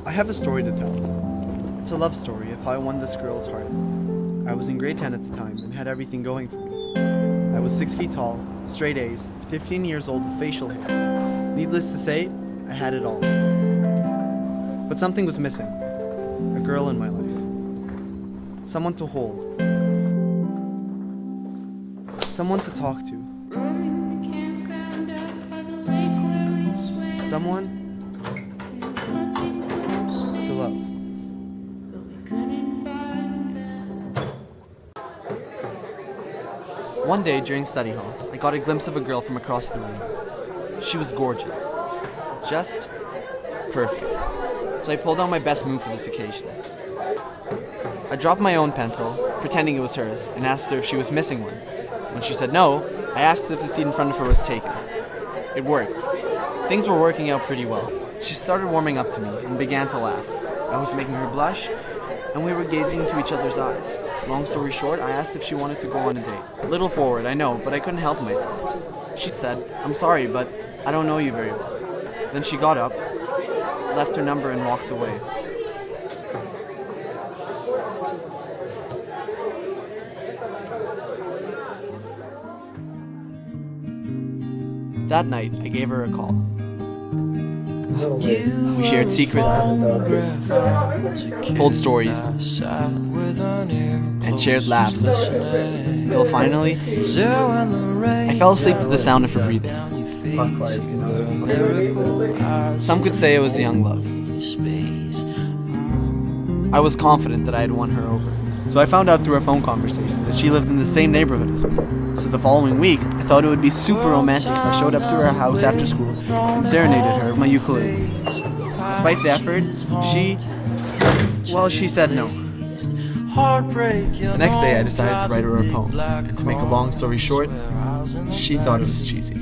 I have a story to tell. It's a love story of how I won this girl's heart. I was in grade 10 at the time and had everything going for me. I was 6 feet tall, straight A's, 15 years old with facial hair. Needless to say, I had it all. But something was missing. A girl in my life. Someone to hold. Someone to talk to. Someone to love. One day during study hall, I got a glimpse of a girl from across the room. She was gorgeous. Just perfect. So I pulled out my best move for this occasion. I dropped my own pencil, pretending it was hers, and asked her if she was missing one. When she said no, I asked if the seat in front of her was taken. It worked. Things were working out pretty well. She started warming up to me and began to laugh. I was making her blush, and we were gazing into each other's eyes. Long story short, I asked if she wanted to go on a date. A little forward, I know, but I couldn't help myself. She said, "I'm sorry, but I don't know you very well." Then she got up, left her number, and walked away. That night, I gave her a call. We shared secrets, told stories, and shared laughs. Until finally, I fell asleep to the sound of her breathing. Some could say it was a young love. I was confident that I had won her over. So I found out through our phone conversation that she lived in the same neighborhood as me. So the following week, I thought it would be super romantic if I showed up to her house after school and serenaded her with my ukulele. Despite the effort, she said no. The next day I decided to write her a poem, and to make a long story short, she thought it was cheesy.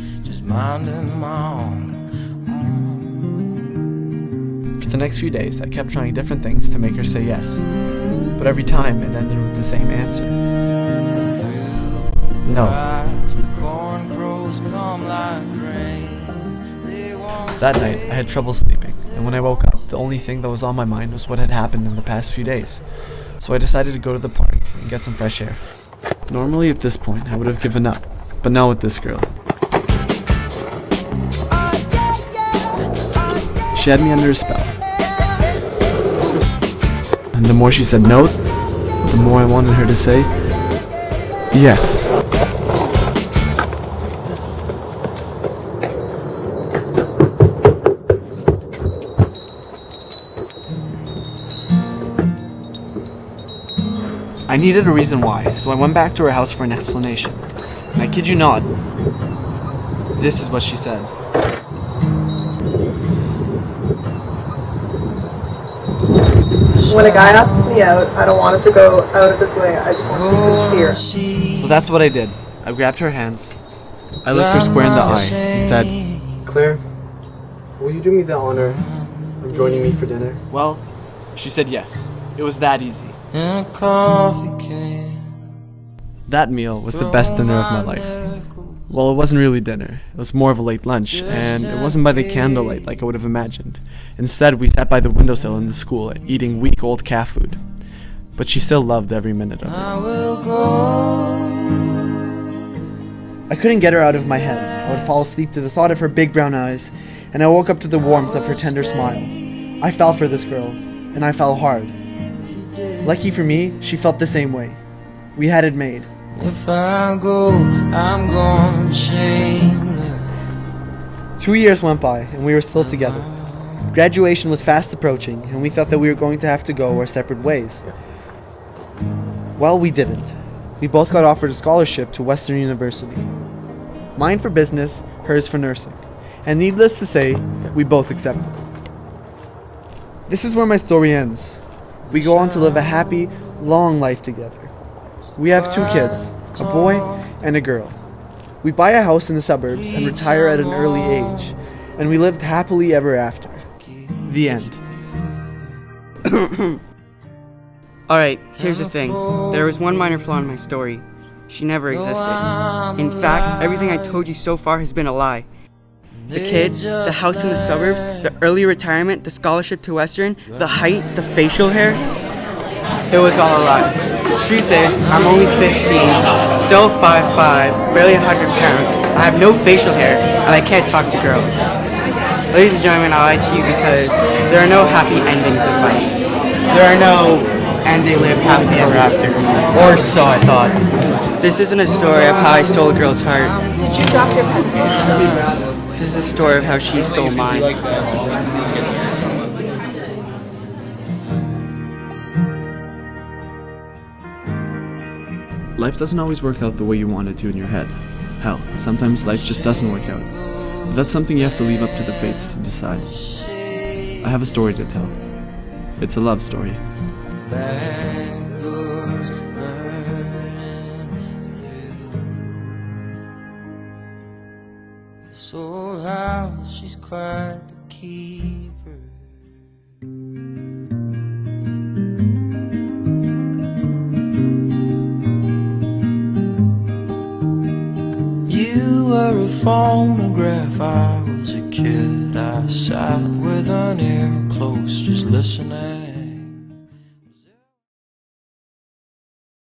For the next few days, I kept trying different things to make her say yes, but every time it ended with the same answer. No. That night, I had trouble sleeping, and when I woke up, the only thing that was on my mind was what had happened in the past few days. So I decided to go to the park and get some fresh air. Normally at this point, I would have given up, but not with this girl. She had me under a spell. And the more she said no, the more I wanted her to say yes. I needed a reason why, so I went back to her house for an explanation. And I kid you not, this is what she said. When a guy asks me out, I don't want him to go out of his way. I just want to be sincere. So that's what I did. I grabbed her hands. I looked her square in the eye and said, "Claire, will you do me the honor of joining me for dinner?" Well, she said yes. It was that easy. That meal was the best dinner of my life. Well, it wasn't really dinner. It was more of a late lunch, and it wasn't by the candlelight like I would have imagined. Instead, we sat by the windowsill in the school, eating week-old cat food. But she still loved every minute of it. I couldn't get her out of my head. I would fall asleep to the thought of her big brown eyes, and I woke up to the warmth of her tender smile. I fell for this girl, and I fell hard. Lucky for me, she felt the same way. We had it made. If I go, I'm gonna change. 2 years went by, and we were still together. Graduation was fast approaching, and we thought that we were going to have to go our separate ways. Well, we didn't. We both got offered a scholarship to Western University. Mine for business, hers for nursing. And needless to say, we both accepted. This is where my story ends. We go on to live a happy, long life together. We have 2 kids, a boy and a girl. We buy a house in the suburbs and retire at an early age, and we lived happily ever after. The end. Alright, here's the thing. There was one minor flaw in my story. She never existed. In fact, everything I told you so far has been a lie. the kids, the house in the suburbs, the early retirement, the scholarship to Western, the height, the facial hair. It was all a lie. The truth is, I'm only 15, still 5'5", barely 100 pounds. I have no facial hair, and I can't talk to girls. Ladies and gentlemen, I lied to you because there are no happy endings in life. There are no and they live happily ever after. Or so I thought. This isn't a story of how I stole a girl's heart. Did you drop your pencil? This is a story of how she stole mine. Life doesn't always work out the way you want it to in your head. Hell, sometimes life just doesn't work out. But that's something you have to leave up to the fates to decide. I have a story to tell. It's a love story. So how she's quite the keeper. You were a phonograph, I was a kid. I sat with an ear close, just listening.